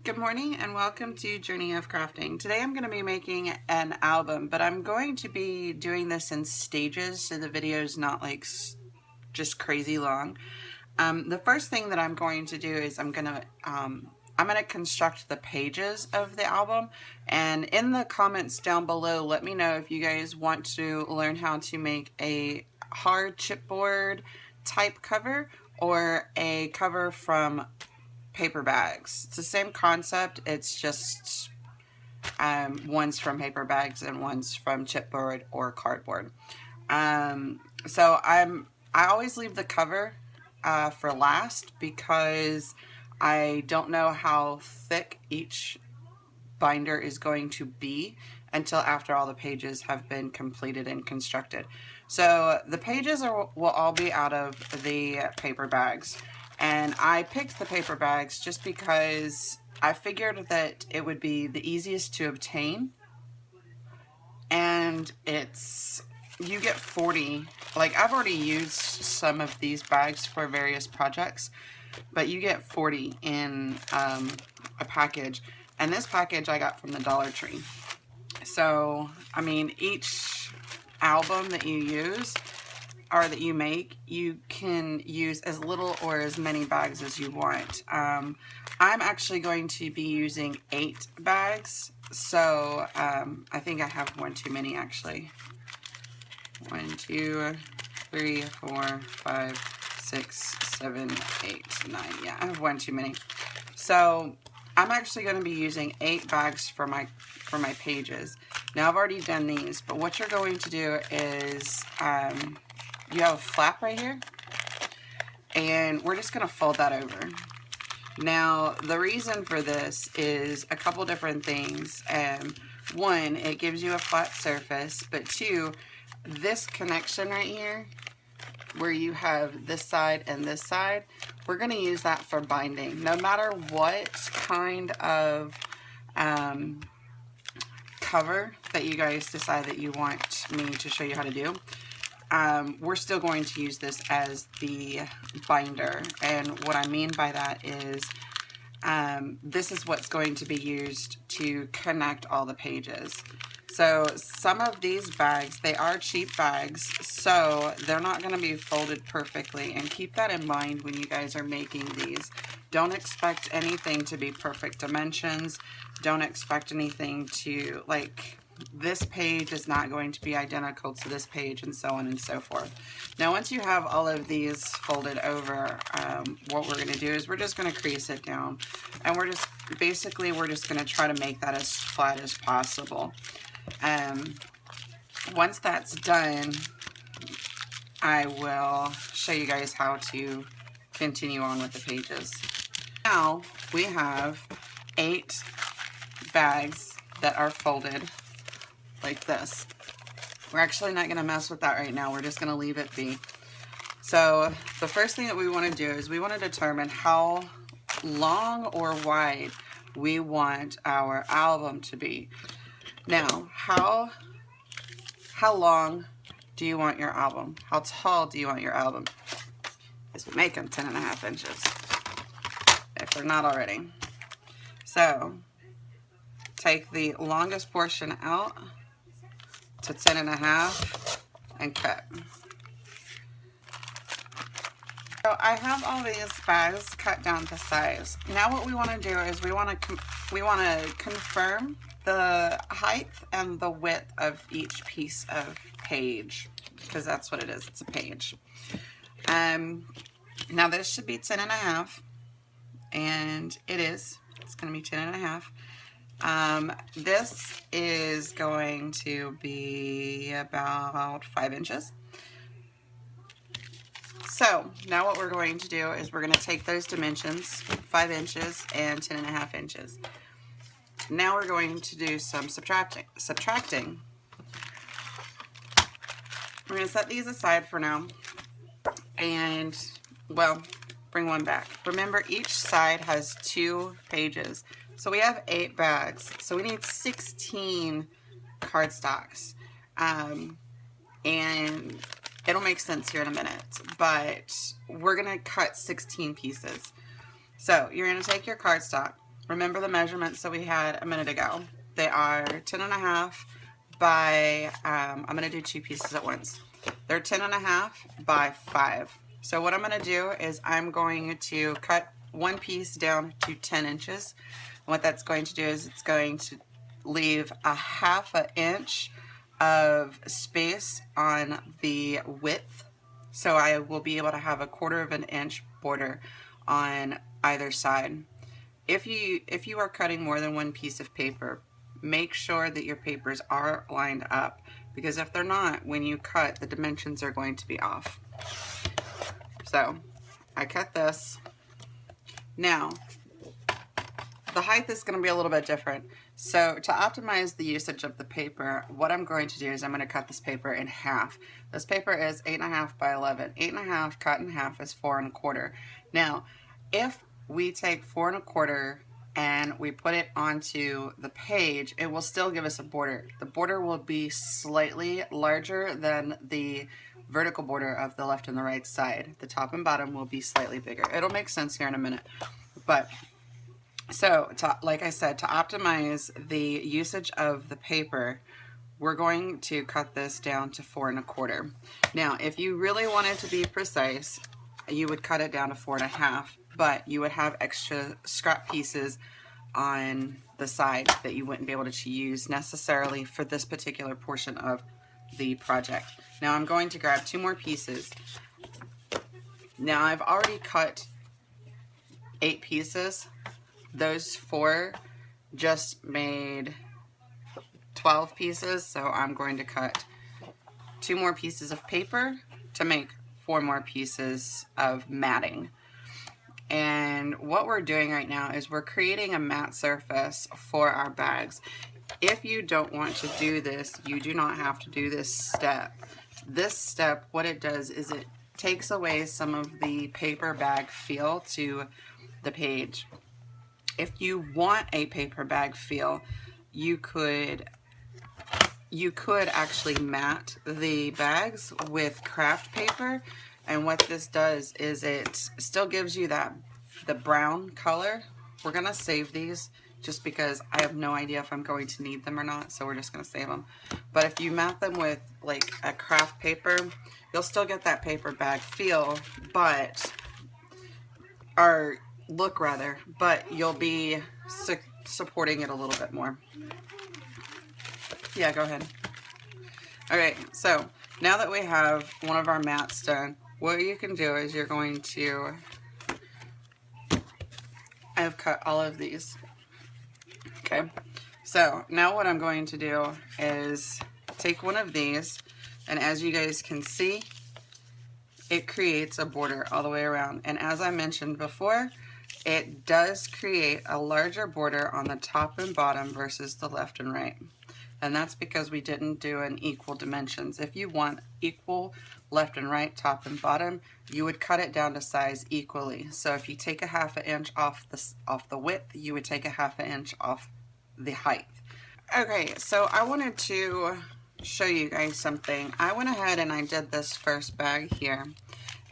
Good morning and welcome to Journey of Crafting. Today I'm going to be making an album, but I'm going to be doing this in stages so the video is not like just crazy long. The first thing that I'm going to do is I'm going to construct the pages of the album, and in the comments down below let me know if you guys want to learn how to make a hard chipboard type cover or a cover from paper bags. It's the same concept, it's just one's from paper bags and one's from chipboard or cardboard. So I always leave the cover for last because I don't know how thick each binder is going to be until after all the pages have been completed and constructed. So the pages will all be out of the paper bags. And I picked the paper bags just because I figured that it would be the easiest to obtain. And you get 40, like I've already used some of these bags for various projects, but you get 40 in a package. And this package I got from the Dollar Tree. So, I mean, each album that you use or that you make, you can use as little or as many bags as you want. I'm actually going to be using 8 bags, so I think I have one too many actually. 1, 2, 3, 4, 5, 6, 7, 8, 9. Yeah, I have one too many. So I'm actually going to be using 8 bags for my pages. Now I've already done these, but what you're going to do is you have a flap right here, and we're just going to fold that over. Now, the reason for this is a couple different things. One, it gives you a flat surface, but 2, this connection right here, where you have this side and this side, we're going to use that for binding. No matter what kind of cover that you guys decide that you want me to show you how to do, we're still going to use this as the binder. And what I mean by that is this is what's going to be used to connect all the pages. So some of these bags, they are cheap bags, so they're not going to be folded perfectly, and keep that in mind when you guys are making these. Don't expect anything to be perfect dimensions. Don't expect anything to, like, this page is not going to be identical to this page, and so on and so forth. Now once you have all of these folded over, what we're going to do is we're just going to crease it down, and we're just going to try to make that as flat as possible. Once that's done, I will show you guys how to continue on with the pages. Now we have 8 bags that are folded like this. We're actually not going to mess with that right now. We're just going to leave it be. So the first thing that we want to do is we want to determine how long or wide we want our album to be. Now, how long do you want your album? How tall do you want your album? Because we make them 10.5 inches, if they're not already. So take the longest portion out to 10.5 and cut. So I have all these bags cut down to size. Now what we want to do is we want to confirm the height and the width of each piece of page, because that's what it is. It's a page. Now this should be 10.5, and it is. It's going to be 10.5. This is going to be about 5 inches. So now what we're going to do is we're going to take those dimensions, 5 inches and 10.5 inches. Now we're going to do some subtracting. We're going to set these aside for now, and, well, bring one back. Remember, each side has 2 pages. So we have 8 bags. So we need 16 cardstocks. And it'll make sense here in a minute, but we're going to cut 16 pieces. So you're going to take your cardstock. remember the measurements that we had a minute ago. They are 10.5 by, I'm going to do 2 pieces at once. They're 10.5 by 5. So what I'm going to do is I'm going to cut one piece down to 10 inches. And what that's going to do is it's going to leave a 1/2 inch of space on the width. So I will be able to have a 1/4 inch border on either side. If you are cutting more than one piece of paper, make sure that your papers are lined up, because if they're not, when you cut, the dimensions are going to be off. So I cut this. Now the height is going to be a little bit different. So to optimize the usage of the paper, what I'm going to do is I'm going to cut this paper in half. This paper is 8.5 by 11. 8.5 cut in half is 4 1/4. Now, if we take 4 1/4 and we put it onto the page, it will still give us a border. The border will be slightly larger than the vertical border of the left and the right side. The top and bottom will be slightly bigger. It'll make sense here in a minute. But so, like I said, to optimize the usage of the paper, we're going to cut this down to 4 1/4. Now, if you really wanted to be precise, you would cut it down to 4.5, but you would have extra scrap pieces on the side that you wouldn't be able to use necessarily for this particular portion of the project. Now I'm going to grab 2 more pieces. Now I've already cut 8 pieces. Those 4 just made 12 pieces, so I'm going to cut 2 more pieces of paper to make 4 more pieces of matting. And what we're doing right now is we're creating a matte surface for our bags. If you don't want to do this, you do not have to do this step. This step, what it does is it takes away some of the paper bag feel to the page. If you want a paper bag feel, you could actually mat the bags with craft paper, and what this does is it still gives you the brown color. We're gonna save these just because I have no idea if I'm going to need them or not, so we're just gonna save them. But if you mat them with like a craft paper, you'll still get that paper bag feel, but or look rather, but you'll be supporting it a little bit more. Yeah, go ahead. Okay, so now that we have one of our mats done, what you can do is you're going to, I've cut all of these. Okay, so now what I'm going to do is take one of these, and as you guys can see, it creates a border all the way around. And as I mentioned before, it does create a larger border on the top and bottom versus the left and right. And that's because we didn't do an equal dimensions. If you want equal left and right, top and bottom, you would cut it down to size equally. So if you take a 1/2 inch off the width, you would take a 1/2 inch off the height. Okay, so I wanted to show you guys something. I went ahead and I did this first bag here.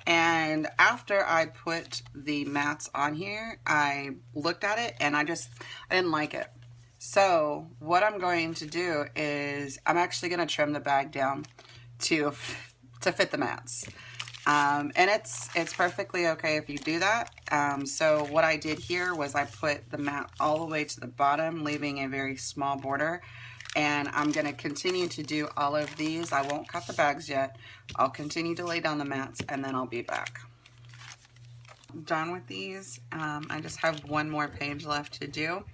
And after I put the mats on here, I looked at it and I didn't like it. So what I'm going to do is I'm actually going to trim the bag down to fit the mats. And it's perfectly okay if you do that. So what I did here was I put the mat all the way to the bottom, leaving a very small border. And I'm going to continue to do all of these. I won't cut the bags yet. I'll continue to lay down the mats and then I'll be back. Done with these. I just have one more page left to do.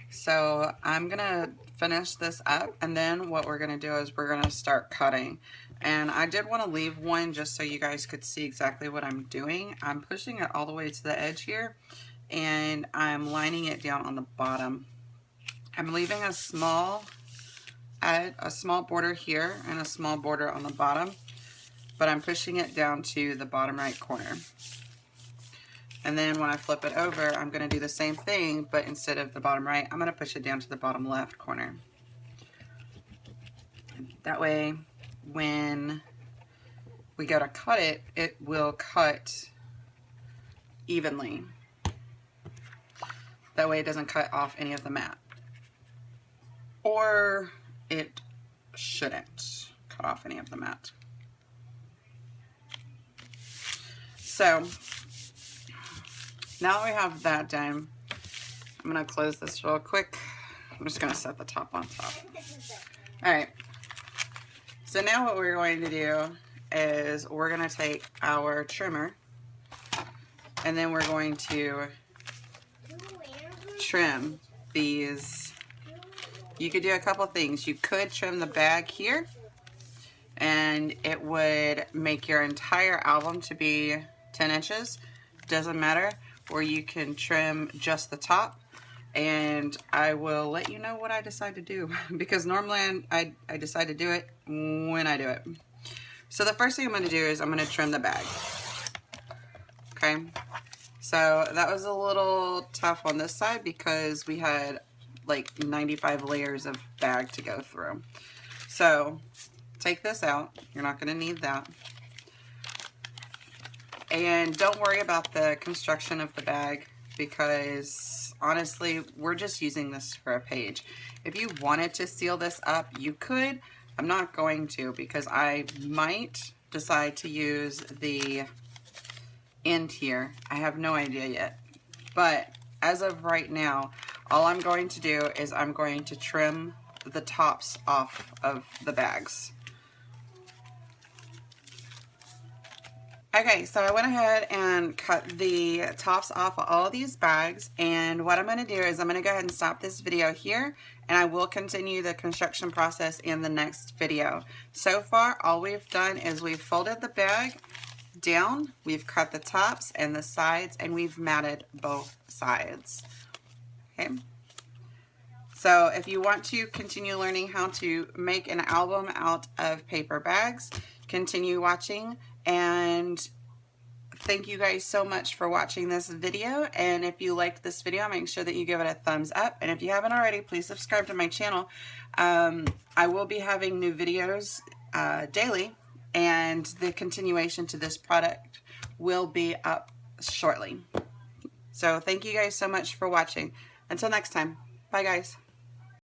So I'm going to finish this up, and then what we're going to do is we're going to start cutting. And I did want to leave one just so you guys could see exactly what I'm doing. I'm pushing it all the way to the edge here, and I'm lining it down on the bottom. I'm leaving a small border here and a small border on the bottom, but I'm pushing it down to the bottom right corner. And then when I flip it over, I'm going to do the same thing, but instead of the bottom right, I'm going to push it down to the bottom left corner. That way, when we go to cut it, it will cut evenly. That way it doesn't cut off any of the mat. Or it shouldn't cut off any of the mat. So now that we have that done, I'm going to close this real quick. I'm just going to set the top on top. Alright, so now what we're going to do is we're going to take our trimmer and then we're going to trim these. You could do a couple things. You could trim the bag here and it would make your entire album to be 10 inches. Doesn't matter. Or you can trim just the top, and I will let you know what I decide to do because normally I decide to do it when I do it. So the first thing I'm going to do is I'm going to trim the bag. Okay, so that was a little tough on this side because we had like 95 layers of bag to go through. So take this out. You're not going to need that. And don't worry about the construction of the bag because honestly, we're just using this for a page. If you wanted to seal this up, you could. I'm not going to because I might decide to use the end here. I have no idea yet. But as of right now, all I'm going to do is I'm going to trim the tops off of the bags. Okay, so I went ahead and cut the tops off of all of these bags, and what I'm going to do is I'm going to go ahead and stop this video here, and I will continue the construction process in the next video. So far, all we've done is we've folded the bag down, we've cut the tops and the sides, and we've matted both sides. Okay. So if you want to continue learning how to make an album out of paper bags, continue watching, and thank you guys so much for watching this video. And if you liked this video, make sure that you give it a thumbs up. And if you haven't already, please subscribe to my channel. I will be having new videos daily, and the continuation to this product will be up shortly. So thank you guys so much for watching. Until next time, bye guys.